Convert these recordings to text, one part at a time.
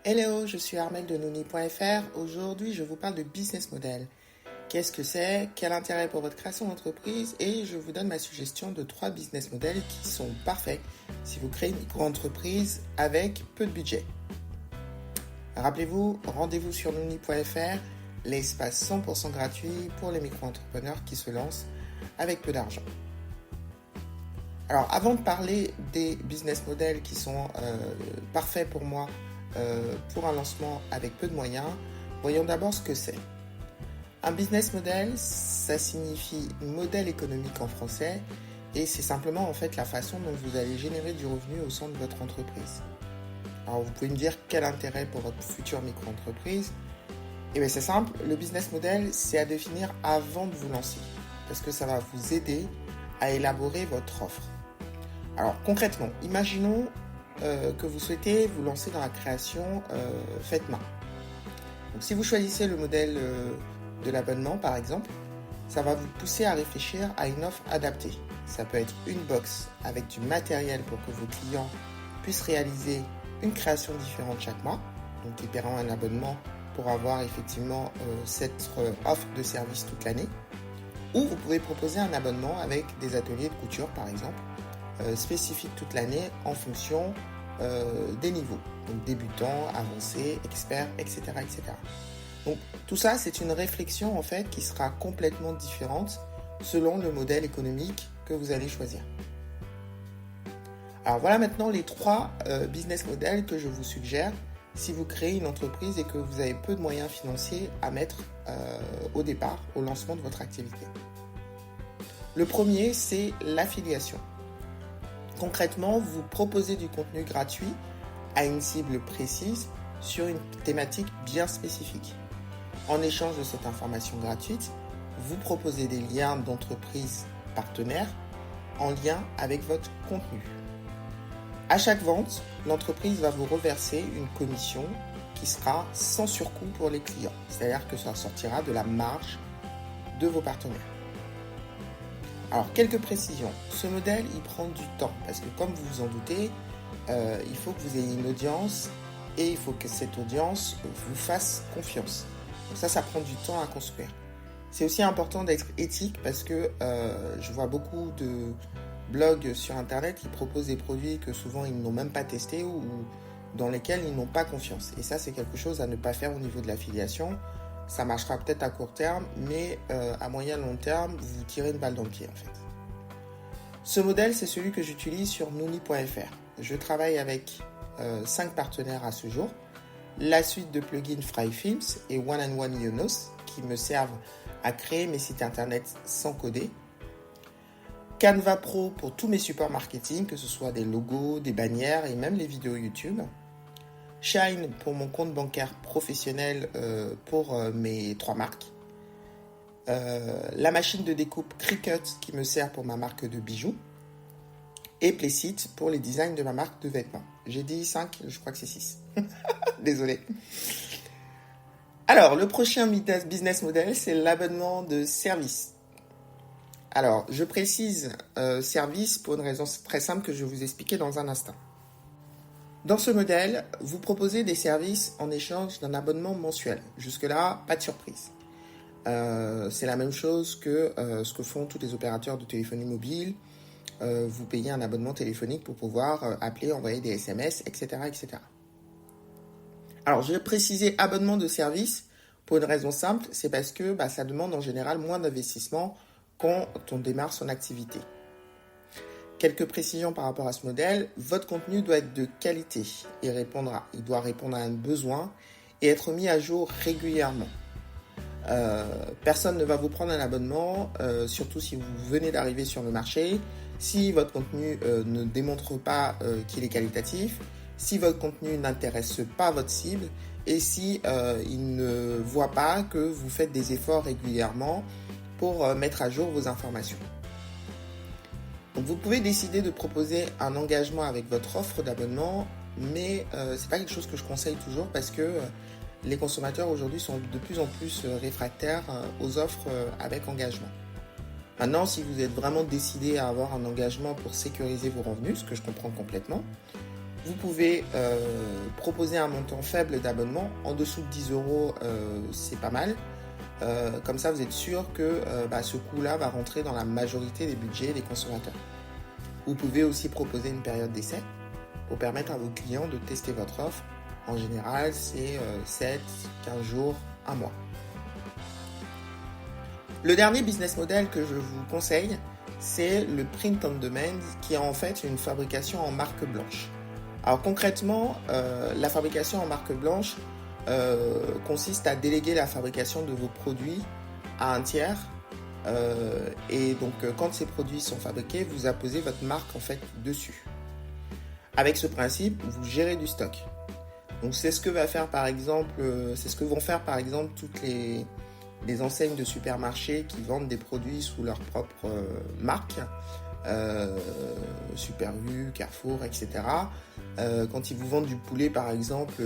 Hello, je suis Armelle de Nouni.fr. Aujourd'hui, je vous parle de business model. Qu'est-ce que c'est? Quel intérêt pour votre création d'entreprise? Et je vous donne ma suggestion de 3 business models qui sont parfaits si vous créez une micro-entreprise avec peu de budget. Rappelez-vous, rendez-vous sur Nouni.fr, l'espace 100% gratuit pour les micro-entrepreneurs qui se lancent avec peu d'argent. Alors, avant de parler des business models qui sont parfaits pour moi pour un lancement avec peu de moyens, voyons d'abord ce que c'est. Un business model, ça signifie modèle économique en français et c'est simplement en fait la façon dont vous allez générer du revenu au sein de votre entreprise. Alors, vous pouvez me dire quel intérêt pour votre future micro-entreprise? Eh bien, c'est simple, le business model, c'est à définir avant de vous lancer parce que ça va vous aider à élaborer votre offre. Alors concrètement, imaginons que vous souhaitez vous lancer dans la création faite main. Donc si vous choisissez le modèle de l'abonnement par exemple, ça va vous pousser à réfléchir à une offre adaptée. Ça peut être une box avec du matériel pour que vos clients puissent réaliser une création différente chaque mois, donc ils paieront un abonnement pour avoir effectivement cette offre de service toute l'année. Ou vous pouvez proposer un abonnement avec des ateliers de couture par exemple, spécifiques toute l'année en fonction des niveaux, donc débutant, avancé, expert, etc., etc. Donc tout ça, c'est une réflexion en fait qui sera complètement différente selon le modèle économique que vous allez choisir. Alors voilà maintenant les 3 business models que je vous suggère si vous créez une entreprise et que vous avez peu de moyens financiers à mettre au départ, au lancement de votre activité. Le premier, c'est l'affiliation. Concrètement, vous proposez du contenu gratuit à une cible précise sur une thématique bien spécifique. En échange de cette information gratuite, vous proposez des liens d'entreprise partenaires en lien avec votre contenu. À chaque vente, l'entreprise va vous reverser une commission qui sera sans surcoût pour les clients, c'est-à-dire que ça sortira de la marge de vos partenaires. Alors, quelques précisions. Ce modèle, il prend du temps parce que comme vous vous en doutez, il faut que vous ayez une audience et il faut que cette audience vous fasse confiance. Donc ça prend du temps à construire. C'est aussi important d'être éthique parce que je vois beaucoup de blogs sur Internet qui proposent des produits que souvent ils n'ont même pas testés ou dans lesquels ils n'ont pas confiance. Et ça, c'est quelque chose à ne pas faire au niveau de l'affiliation. Ça marchera peut-être à court terme, mais à moyen long terme, vous vous tirez une balle dans le pied en fait. Ce modèle, c'est celui que j'utilise sur Nouni.fr. Je travaille avec 5 partenaires à ce jour. La suite de plugins FryFilms et One-on-One Ionos qui me servent à créer mes sites internet sans coder. Canva Pro pour tous mes supports marketing, que ce soit des logos, des bannières et même les vidéos YouTube. Shine pour mon compte bancaire professionnel pour mes 3 marques. La machine de découpe Cricut qui me sert pour ma marque de bijoux. Et Playsit pour les designs de ma marque de vêtements. J'ai dit 5, je crois que c'est 6. Désolé. Alors, le prochain business model, c'est l'abonnement de service. Alors, je précise service pour une raison très simple que je vais vous expliquer dans un instant. Dans ce modèle, vous proposez des services en échange d'un abonnement mensuel. Jusque-là, pas de surprise. C'est la même chose que ce que font tous les opérateurs de téléphonie mobile. Vous payez un abonnement téléphonique pour pouvoir appeler, envoyer des SMS, etc., etc. Alors, je vais préciser abonnement de service pour une raison simple, c'est parce que ça demande en général moins d'investissement quand on démarre son activité. Quelques précisions par rapport à ce modèle. Votre contenu doit être de qualité et il doit répondre à un besoin et être mis à jour régulièrement. Personne ne va vous prendre un abonnement, surtout si vous venez d'arriver sur le marché, si votre contenu ne démontre pas qu'il est qualitatif, si votre contenu n'intéresse pas votre cible et si il ne voit pas que vous faites des efforts régulièrement pour mettre à jour vos informations. Donc vous pouvez décider de proposer un engagement avec votre offre d'abonnement, mais c'est pas quelque chose que je conseille toujours parce que les consommateurs aujourd'hui sont de plus en plus réfractaires aux offres avec engagement. Maintenant, si vous êtes vraiment décidé à avoir un engagement pour sécuriser vos revenus, ce que je comprends complètement, Vous pouvez proposer un montant faible d'abonnement. En dessous de 10 euros, c'est pas mal. Comme ça, vous êtes sûr que ce coût-là va rentrer dans la majorité des budgets des consommateurs. Vous pouvez aussi proposer une période d'essai pour permettre à vos clients de tester votre offre. En général, c'est 7, 15 jours, 1 mois. Le dernier business model que je vous conseille, c'est le print on demand, qui est en fait une fabrication en marque blanche. Alors concrètement, la fabrication en marque blanche consiste à déléguer la fabrication de vos produits à un tiers. Et donc quand ces produits sont fabriqués, vous apposez votre marque en fait dessus. Avec ce principe, vous gérez du stock. Donc c'est ce que vont faire par exemple toutes les enseignes de supermarchés qui vendent des produits sous leur propre marque, Super U, Carrefour, etc. Quand ils vous vendent du poulet par exemple,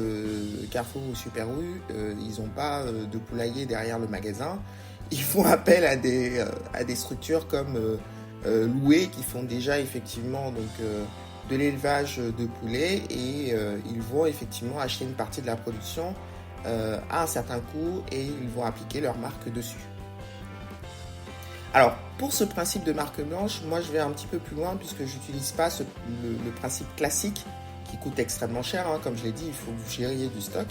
Carrefour ou Super U, ils n'ont pas de poulailler derrière le magasin. Ils font appel à des structures comme Loué qui font déjà effectivement de l'élevage de poulets et ils vont effectivement acheter une partie de la production à un certain coût et ils vont appliquer leur marque dessus. Alors, pour ce principe de marque blanche, moi je vais un petit peu plus loin puisque je n'utilise pas le principe classique qui coûte extrêmement cher. Comme je l'ai dit, il faut que vous gériez du stock.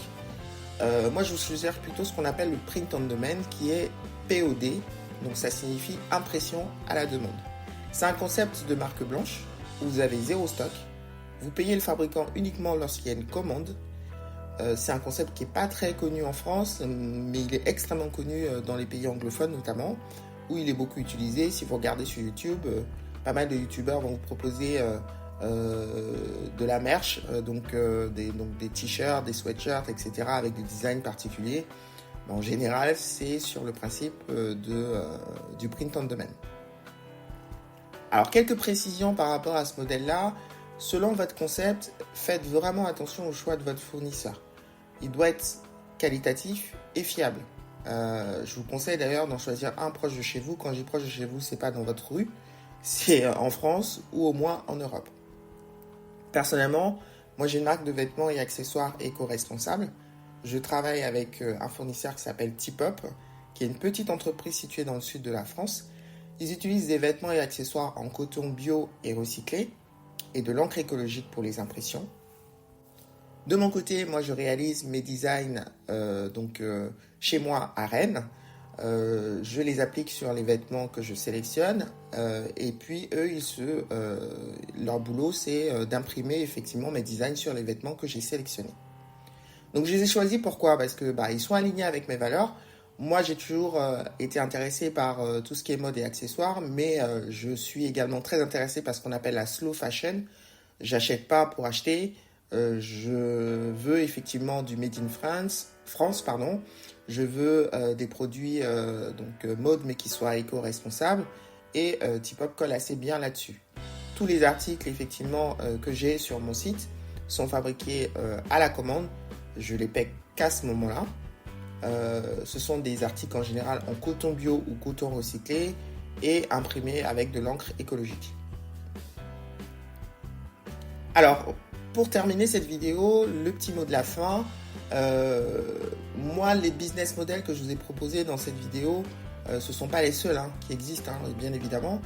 Moi je vous suggère plutôt ce qu'on appelle le print on demand qui est POD, donc ça signifie impression à la demande. C'est un concept de marque blanche où vous avez zéro stock, vous payez le fabricant uniquement lorsqu'il y a une commande. C'est un concept qui n'est pas très connu en France, mais il est extrêmement connu dans les pays anglophones notamment, où il est beaucoup utilisé. Si vous regardez sur YouTube, pas mal de youtubeurs vont vous proposer de la merch, des t-shirts, des sweatshirts, etc. avec des designs particuliers. En général, c'est sur le principe du print on demand. Alors, quelques précisions par rapport à ce modèle-là. Selon votre concept, faites vraiment attention au choix de votre fournisseur. Il doit être qualitatif et fiable. Je vous conseille d'ailleurs d'en choisir un proche de chez vous. Quand je dis proche de chez vous, c'est pas dans votre rue, c'est en France ou au moins en Europe. Personnellement, moi j'ai une marque de vêtements et accessoires éco-responsables. Je travaille avec un fournisseur qui s'appelle T-Pop, qui est une petite entreprise située dans le sud de la France. Ils utilisent des vêtements et accessoires en coton bio et recyclé et de l'encre écologique pour les impressions. De mon côté, moi je réalise mes designs chez moi à Rennes. Je les applique sur les vêtements que je sélectionne et puis eux, leur boulot c'est d'imprimer effectivement mes designs sur les vêtements que j'ai sélectionnés. Donc je les ai choisis pourquoi ? Parce que ils sont alignés avec mes valeurs. Moi j'ai toujours été intéressé par tout ce qui est mode et accessoires, mais je suis également très intéressé par ce qu'on appelle la slow fashion. J'achète pas pour acheter. Je veux effectivement du made in France. Je veux des produits mode mais qui soient éco-responsables et T-Pop colle assez bien là-dessus. Tous les articles effectivement que j'ai sur mon site sont fabriqués à la commande. Je les paie qu'à ce moment-là. Ce sont des articles en général en coton bio ou coton recyclé et imprimés avec de l'encre écologique. Alors, pour terminer cette vidéo, le petit mot de la fin. Moi, les business models que je vous ai proposés dans cette vidéo, ce ne sont pas les seuls qui existent, bien évidemment,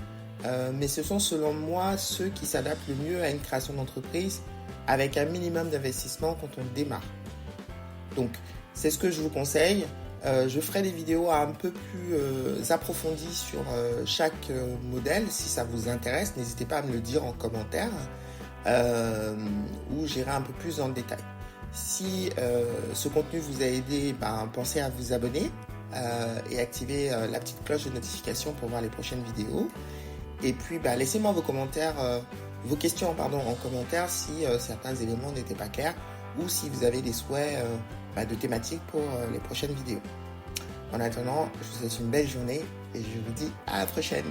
mais ce sont selon moi ceux qui s'adaptent le mieux à une création d'entreprise avec un minimum d'investissement quand on démarre. Donc, c'est ce que je vous conseille. Je ferai des vidéos un peu plus approfondies sur chaque modèle. Si ça vous intéresse, n'hésitez pas à me le dire en commentaire où j'irai un peu plus dans le détail. Si ce contenu vous a aidé, pensez à vous abonner et activer la petite cloche de notification pour voir les prochaines vidéos. Et puis, laissez-moi vos questions en commentaire si certains éléments n'étaient pas clairs ou si vous avez des souhaits de thématiques pour les prochaines vidéos. En attendant, je vous souhaite une belle journée et je vous dis à la prochaine.